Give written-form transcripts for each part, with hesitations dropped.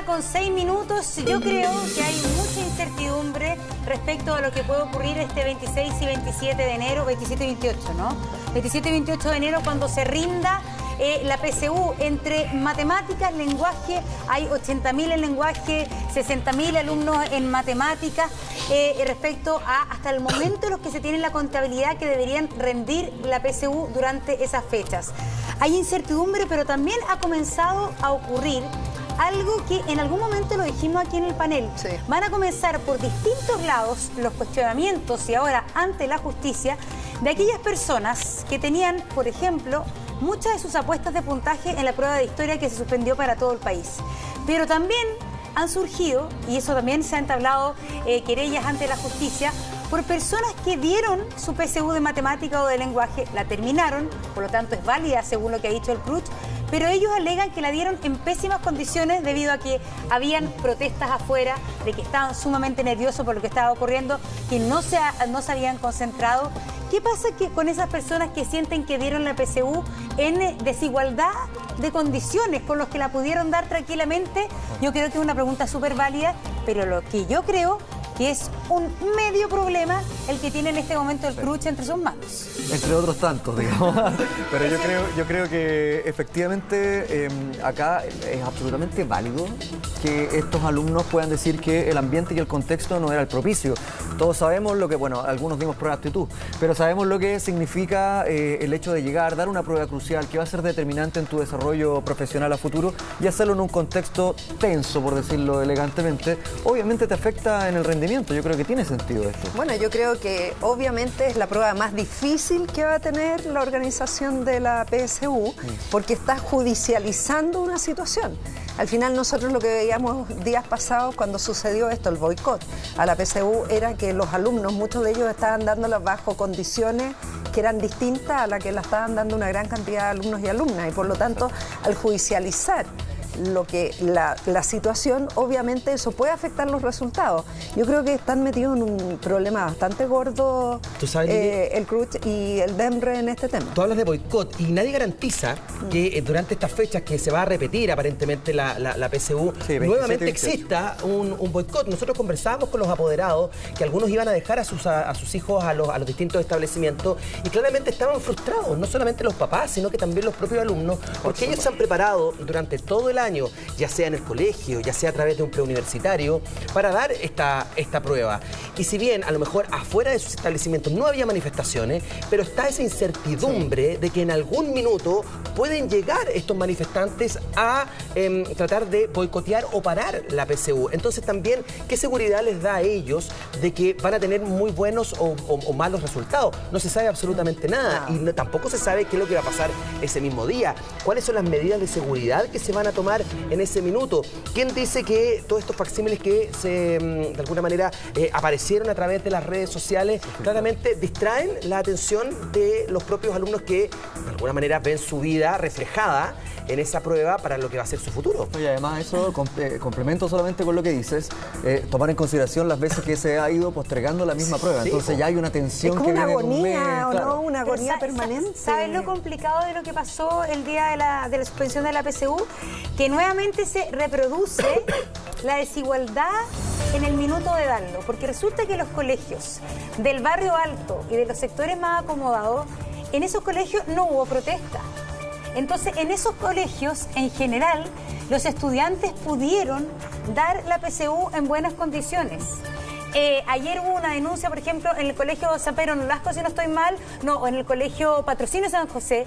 con 6 minutos. Yo creo que hay mucha incertidumbre respecto a lo que puede ocurrir este 26 y 27 de enero, 27 y 28, ¿no? 27 y 28 de enero, cuando se rinda la PSU. Entre matemáticas, lenguaje, hay 80.000 en lenguaje, 60.000 alumnos en matemáticas, respecto a hasta el momento los que se tienen la contabilidad que deberían rendir la PSU durante esas fechas. Hay incertidumbre, pero también ha comenzado a ocurrir algo que en algún momento lo dijimos aquí en el panel. Sí. Van a comenzar por distintos lados los cuestionamientos y ahora ante la justicia de aquellas personas que tenían, por ejemplo, muchas de sus apuestas de puntaje en la prueba de historia que se suspendió para todo el país. Pero también han surgido, y eso también se han entablado querellas ante la justicia, por personas que dieron su PSU de matemática o de lenguaje, la terminaron, por lo tanto es válida según lo que ha dicho el CRUCH, pero ellos alegan que la dieron en pésimas condiciones debido a que habían protestas afuera, de que estaban sumamente nerviosos por lo que estaba ocurriendo, que no se habían concentrado. ¿Qué pasa con esas personas que sienten que dieron la PSU en desigualdad de condiciones con los que la pudieron dar tranquilamente? Yo creo que es una pregunta súper válida, pero lo que yo creo que es un medio problema el que tiene en este momento el CRUCH entre sus manos. Entre otros tantos, digamos. Pero yo creo que efectivamente acá es absolutamente válido que estos alumnos puedan decir que el ambiente y el contexto no era el propicio. Todos sabemos lo que, bueno, algunos dimos prueba de actitud, pero sabemos lo que significa el hecho de llegar, dar una prueba crucial que va a ser determinante en tu desarrollo profesional a futuro y hacerlo en un contexto tenso, por decirlo elegantemente. Obviamente te afecta en el rendimiento. Yo creo que tiene sentido esto. Bueno, yo creo que obviamente es la prueba más difícil que va a tener la organización de la PSU, porque está judicializando una situación. Al final nosotros lo que veíamos días pasados cuando sucedió esto, el boicot a la PSU, era que los alumnos, muchos de ellos estaban dándolas bajo condiciones que eran distintas a las que la estaban dando una gran cantidad de alumnos y alumnas, y por lo tanto, al judicializar la situación, obviamente eso puede afectar los resultados. Yo creo que están metidos en un problema bastante gordo, el CRUCH y el DEMRE en este tema. Tú hablas de boicot y nadie garantiza que durante estas fechas que se va a repetir aparentemente la PSU, nuevamente exista un boicot. Nosotros conversábamos con los apoderados que algunos iban a dejar a sus hijos a los distintos establecimientos y claramente estaban frustrados, no solamente los papás, sino que también los propios alumnos, porque ellos se han preparado durante todo el año, ya sea en el colegio, ya sea a través de un preuniversitario, para dar esta prueba. Y si bien a lo mejor afuera de sus establecimientos no había manifestaciones, pero está esa incertidumbre de que en algún minuto pueden llegar estos manifestantes a tratar de boicotear o parar la PSU. Entonces también, ¿qué seguridad les da a ellos de que van a tener muy buenos o malos resultados? No se sabe absolutamente nada y tampoco se sabe qué es lo que va a pasar ese mismo día. ¿Cuáles son las medidas de seguridad que se van a tomar en ese minuto? ¿Quién dice que todos estos facsímiles que de alguna manera aparecieron a través de las redes sociales claramente distraen la atención de los propios alumnos que de alguna manera ven su vida reflejada en esa prueba para lo que va a ser su futuro? Y además eso, complemento solamente con lo que dices, tomar en consideración las veces que se ha ido postergando la misma prueba. Entonces ya hay una tensión como que una viene agonía, ¿o no? Una agonía permanente. ¿Sabes lo complicado de lo que pasó el día de la suspensión de la PSU? Que nuevamente se reproduce la desigualdad en el minuto de darlo, porque resulta que los colegios del barrio alto y de los sectores más acomodados, en esos colegios no hubo protesta. Entonces, en esos colegios, en general, los estudiantes pudieron dar la PSU en buenas condiciones. Ayer hubo una denuncia, por ejemplo, en el colegio San Pedro Nolasco, si no estoy mal, no, en el colegio Patrocinio San José,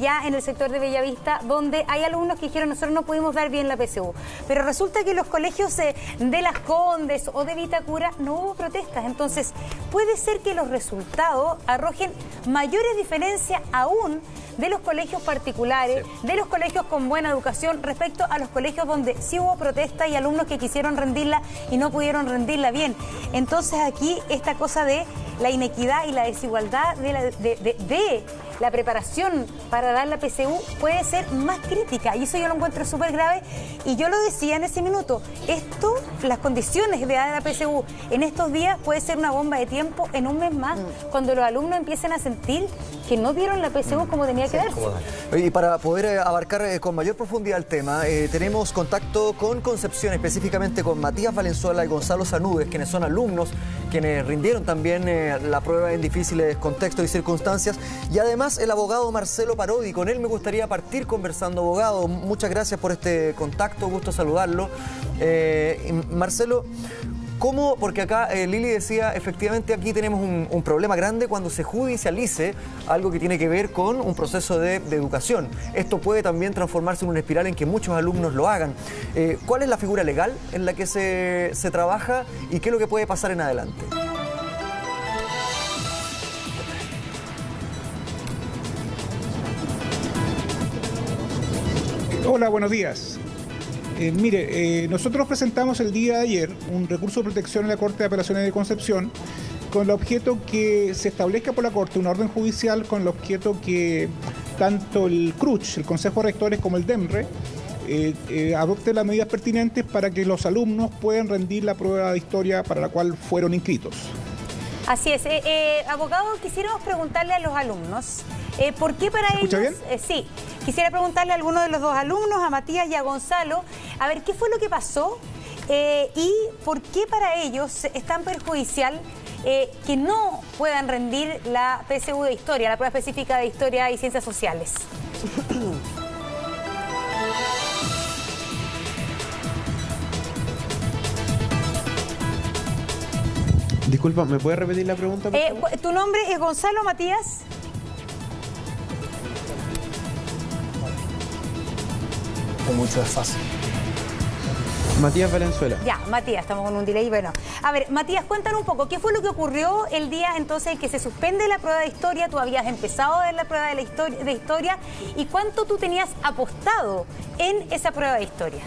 ya en el sector de Bellavista, donde hay alumnos que dijeron, nosotros no pudimos dar bien la PSU. Pero resulta que en los colegios de Las Condes o de Vitacura no hubo protestas. Entonces, puede ser que los resultados arrojen mayores diferencias aún de los colegios particulares, de los colegios con buena educación, respecto a los colegios donde sí hubo protesta y alumnos que quisieron rendirla y no pudieron rendirla bien. Entonces aquí esta cosa de la inequidad y la desigualdad de la preparación para dar la PSU puede ser más crítica, y eso yo lo encuentro súper grave, y yo lo decía en ese minuto, las condiciones de dar la PSU en estos días puede ser una bomba de tiempo en un mes más, cuando los alumnos empiecen a sentir que no dieron la PSU como tenía que darse. Y para poder abarcar con mayor profundidad el tema, tenemos contacto con Concepción, específicamente con Matías Valenzuela y Gonzalo Sanúdez, quienes son alumnos, quienes rindieron también la prueba en difíciles contextos y circunstancias, y además el abogado Marcelo Parodi. Con él me gustaría partir conversando. Abogado, muchas gracias por este contacto, gusto saludarlo. Marcelo, ¿cómo? Porque acá Lili decía, efectivamente aquí tenemos un problema grande cuando se judicialice algo que tiene que ver con un proceso de educación. Esto puede también transformarse en una espiral en que muchos alumnos lo hagan. ¿Cuál es la figura legal en la que se trabaja y qué es lo que puede pasar en adelante? Hola, buenos días. Nosotros presentamos el día de ayer un recurso de protección en la Corte de Apelaciones de Concepción con el objeto que se establezca por la Corte una orden judicial con el objeto que tanto el CRUCH, el Consejo de Rectores, como el DEMRE adopte las medidas pertinentes para que los alumnos puedan rendir la prueba de historia para la cual fueron inscritos. Así es. Abogado, quisiéramos preguntarle a los alumnos, ¿por qué para ellos? ¿Escucha bien? Sí. Quisiera preguntarle a alguno de los dos alumnos, a Matías y a Gonzalo, a ver qué fue lo que pasó y por qué para ellos es tan perjudicial que no puedan rendir la PSU de historia, la prueba específica de historia y ciencias sociales. Disculpa, ¿me puedes repetir la pregunta, por favor? ¿Tu nombre es Gonzalo, Matías? Mucho es fácil. Matías Valenzuela. Ya, Matías, estamos con un delay. Bueno, a ver, Matías, cuéntanos un poco, ¿qué fue lo que ocurrió el día entonces en que se suspende la prueba de historia? Tú habías empezado a dar la prueba de historia, ¿y cuánto tú tenías apostado en esa prueba de historia?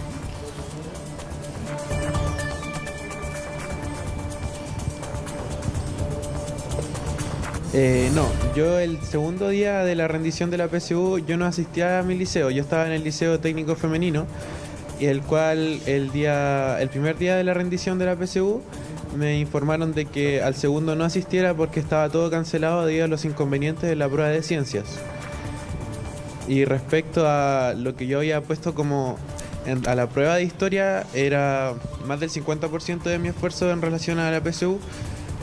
No, yo el segundo día de la rendición de la PSU, yo no asistía a mi liceo, yo estaba en el Liceo Técnico Femenino, y el cual el primer día de la rendición de la PSU me informaron de que al segundo no asistiera porque estaba todo cancelado debido a los inconvenientes de la prueba de ciencias. Y respecto a lo que yo había puesto a la prueba de historia, era más del 50% de mi esfuerzo en relación a la PSU,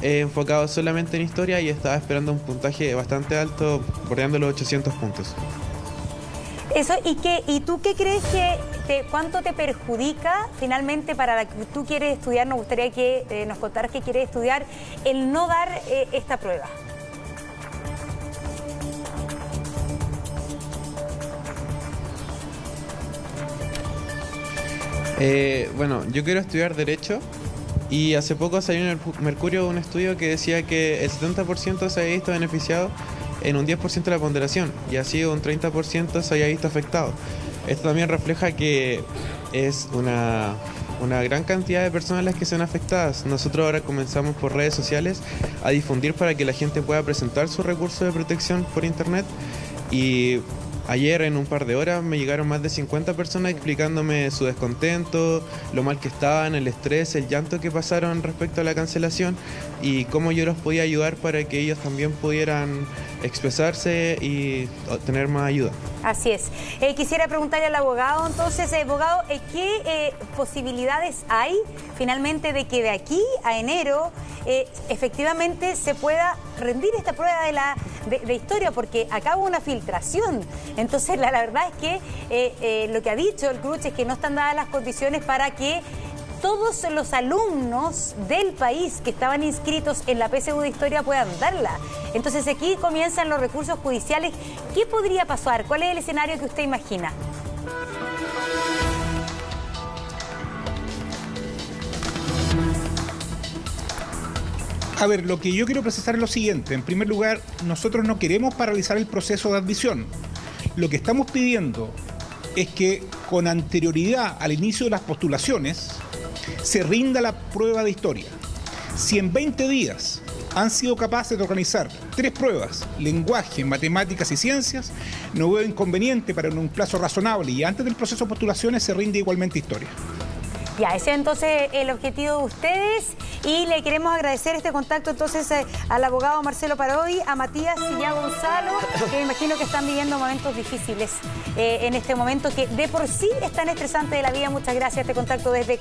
enfocado solamente en historia, y estaba esperando un puntaje bastante alto, bordeando los 800 puntos. Eso, ¿y tú qué crees cuánto te perjudica finalmente para la que tú quieres estudiar? Nos gustaría que nos contaras que quieres estudiar el no dar esta prueba. Bueno, yo quiero estudiar Derecho, y hace poco salió en el Mercurio un estudio que decía que el 70% se había visto beneficiado en un 10% de la ponderación, y así un 30% se había visto afectado. Esto también refleja que es una gran cantidad de personas las que son afectadas. Nosotros ahora comenzamos por redes sociales a difundir para que la gente pueda presentar su recurso de protección por internet, y ayer en un par de horas me llegaron más de 50 personas explicándome su descontento, lo mal que estaban, el estrés, el llanto que pasaron respecto a la cancelación, y cómo yo los podía ayudar para que ellos también pudieran expresarse y obtener más ayuda. Así es. Quisiera preguntarle al abogado, entonces, abogado, ¿qué posibilidades hay finalmente de que de aquí a enero efectivamente se pueda rendir esta prueba de historia? Porque acá hubo una filtración. Entonces, la verdad es que lo que ha dicho el CRUCH es que no están dadas las condiciones para que todos los alumnos del país que estaban inscritos en la PSU de Historia puedan darla. Entonces aquí comienzan los recursos judiciales. ¿Qué podría pasar? ¿Cuál es el escenario que usted imagina? A ver, lo que yo quiero precisar es lo siguiente. En primer lugar, nosotros no queremos paralizar el proceso de admisión. Lo que estamos pidiendo es que con anterioridad al inicio de las postulaciones se rinda la prueba de historia. Si en 20 días han sido capaces de organizar 3 pruebas, lenguaje, matemáticas y ciencias, no veo inconveniente para en un plazo razonable y antes del proceso de postulaciones se rinde igualmente historia. Ya, ese es entonces el objetivo de ustedes y le queremos agradecer este contacto entonces al abogado Marcelo Parodi, a Matías y a Gonzalo, que me imagino que están viviendo momentos difíciles en este momento, que de por sí es tan estresante de la vida. Muchas gracias, este contacto desde